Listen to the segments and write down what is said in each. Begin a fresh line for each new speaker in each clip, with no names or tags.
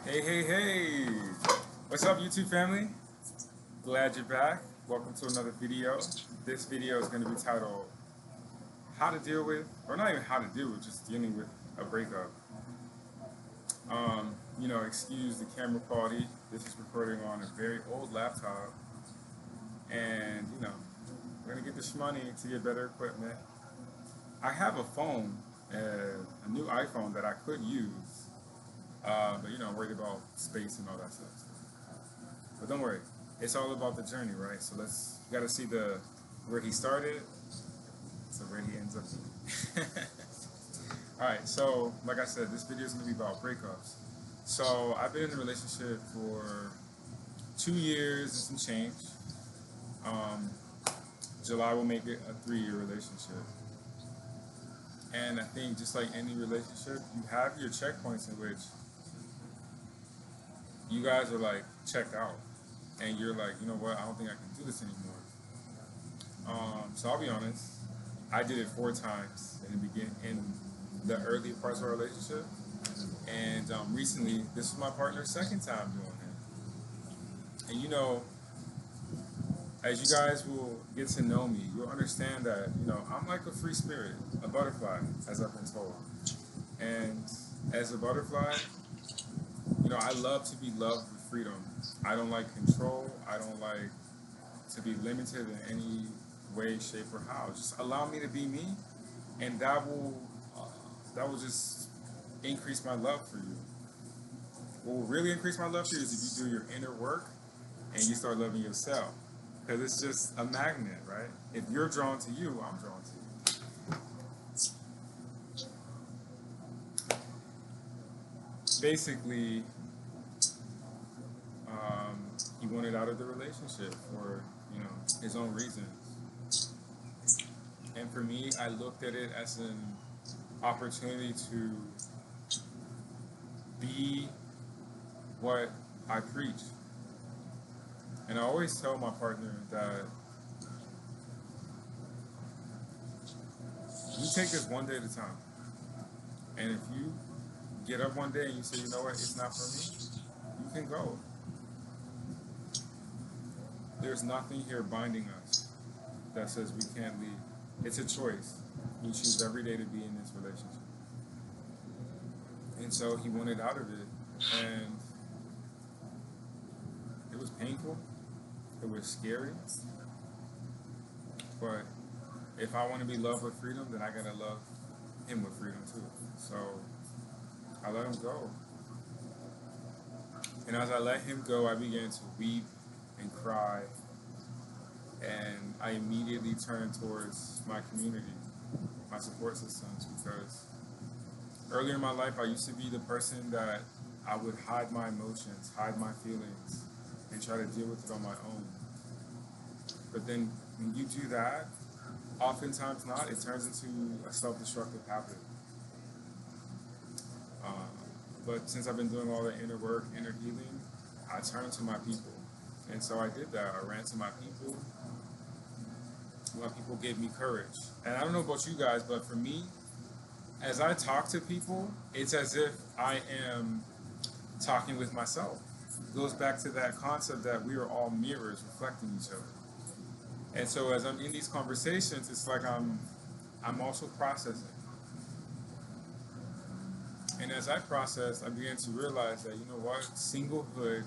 Hey, hey, hey! What's up, YouTube family? Glad you're back. Welcome to another video. This video is going to be titled How to Deal with, or not even how to deal with, just dealing with a breakup. Excuse the camera quality. This is recording on a very old laptop. And, we're going to get this money to get better equipment. I have a phone, a new iPhone that I could use. But I'm worried about space and all that stuff. But don't worry, it's all about the journey, right? So you gotta see where he started, so where he ends up being. Alright, so like I said, this video is gonna be about breakups. So I've been in a relationship for 2 years and some change. July will make it a 3-year relationship. And I think just like any relationship, you have your checkpoints in which you guys are like checked out, and you're like, you know what, I don't think I can do this anymore. So I'll be honest, I did it 4 times in the early parts of our relationship, and recently this is my partner's 2nd time doing it. And as you guys will get to know me, you'll understand that I'm like a free spirit, a butterfly, as I've been told. And as a butterfly, I love to be loved with freedom. I don't like control. I don't like to be limited in any way, shape, or how. Just allow me to be me, and that will just increase my love for you. What will really increase my love for you is if you do your inner work and you start loving yourself, because it's just a magnet, right? If you're drawn to you, I'm drawn to you. Basically, he wanted out of the relationship for his own reasons, and for me, I looked at it as an opportunity to be what I preach. And I always tell my partner that you take this one day at a time, and if you get up one day and you say, you know what, it's not for me, you can go. There's nothing here binding us that says we can't leave. It's a choice. You choose every day to be in this relationship. And so he wanted out of it, and it was painful. It was scary. But if I want to be loved with freedom, then I gotta love him with freedom too. So I let him go. And as I let him go, I began to weep and cry. And I immediately turned towards my community, my support systems, because earlier in my life, I used to be the person that I would hide my emotions, hide my feelings, and try to deal with it on my own. But then when you do that, oftentimes not, it turns into a self-destructive habit. But since I've been doing all the inner work, inner healing, I turned to my people. And so I did that. I ran to my people. My people gave me courage. And I don't know about you guys, but for me, as I talk to people, it's as if I am talking with myself. It goes back to that concept that we are all mirrors reflecting each other. And so as I'm in these conversations, it's like I'm also processing. And as I process, I began to realize that, singlehood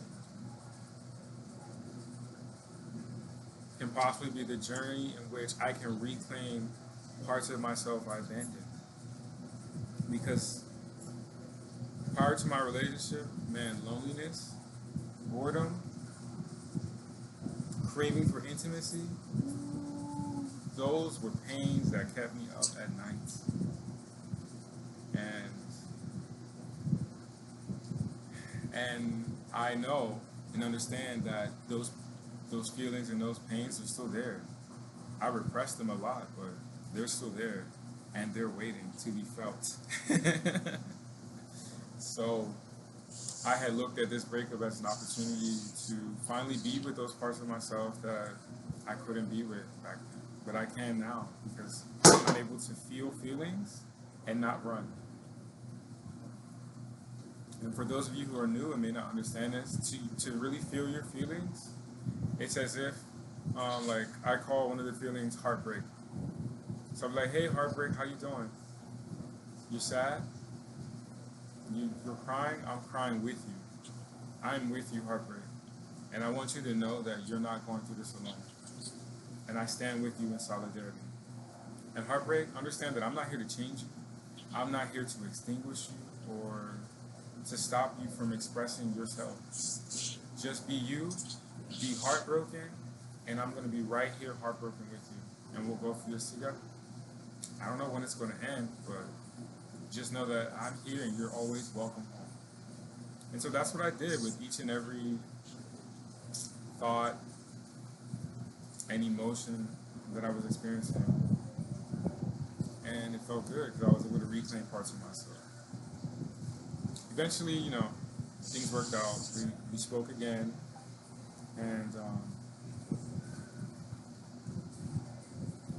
can possibly be the journey in which I can reclaim parts of myself I abandoned. Because prior to my relationship, loneliness, boredom, craving for intimacy, those were pains that kept me up at night. And I know and understand that those feelings and those pains are still there. I repress them a lot, but they're still there, and they're waiting to be felt. So I had looked at this breakup as an opportunity to finally be with those parts of myself that I couldn't be with back then. But I can now, because I'm able to feel feelings and not run. And for those of you who are new and may not understand this, to really feel your feelings, it's as if, like, I call one of the feelings heartbreak. So I'm like, hey, heartbreak, how you doing? You sad? You're crying? I'm crying with you. I'm with you, heartbreak. And I want you to know that you're not going through this alone. And I stand with you in solidarity. And heartbreak, understand that I'm not here to change you. I'm not here to extinguish you or to stop you from expressing yourself. Just be you, be heartbroken, and I'm going to be right here heartbroken with you. And we'll go through this together. I don't know when it's going to end, but just know that I'm here and you're always welcome home. And so that's what I did with each and every thought and emotion that I was experiencing. And it felt good because I was able to reclaim parts of myself. Eventually, things worked out. We spoke again, and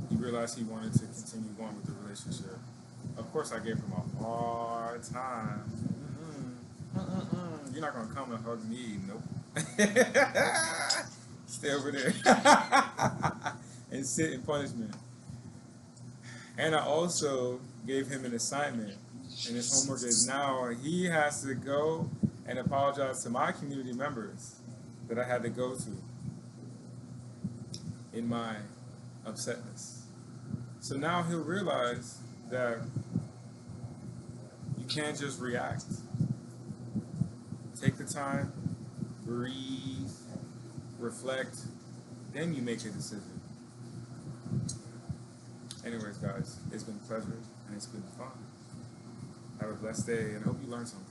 he realized he wanted to continue going with the relationship. Of course, I gave him a hard time. You're not gonna come and hug me, nope. Stay over there and sit in punishment. And I also gave him an assignment, and his homework is now he has to go and apologize to my community members that I had to go to in my upsetness. So now he'll realize that you can't just react. Take the time, breathe, reflect, then you make a decision. Anyways, guys, it's been a pleasure and it's been fun. Have a blessed day and I hope you learned something.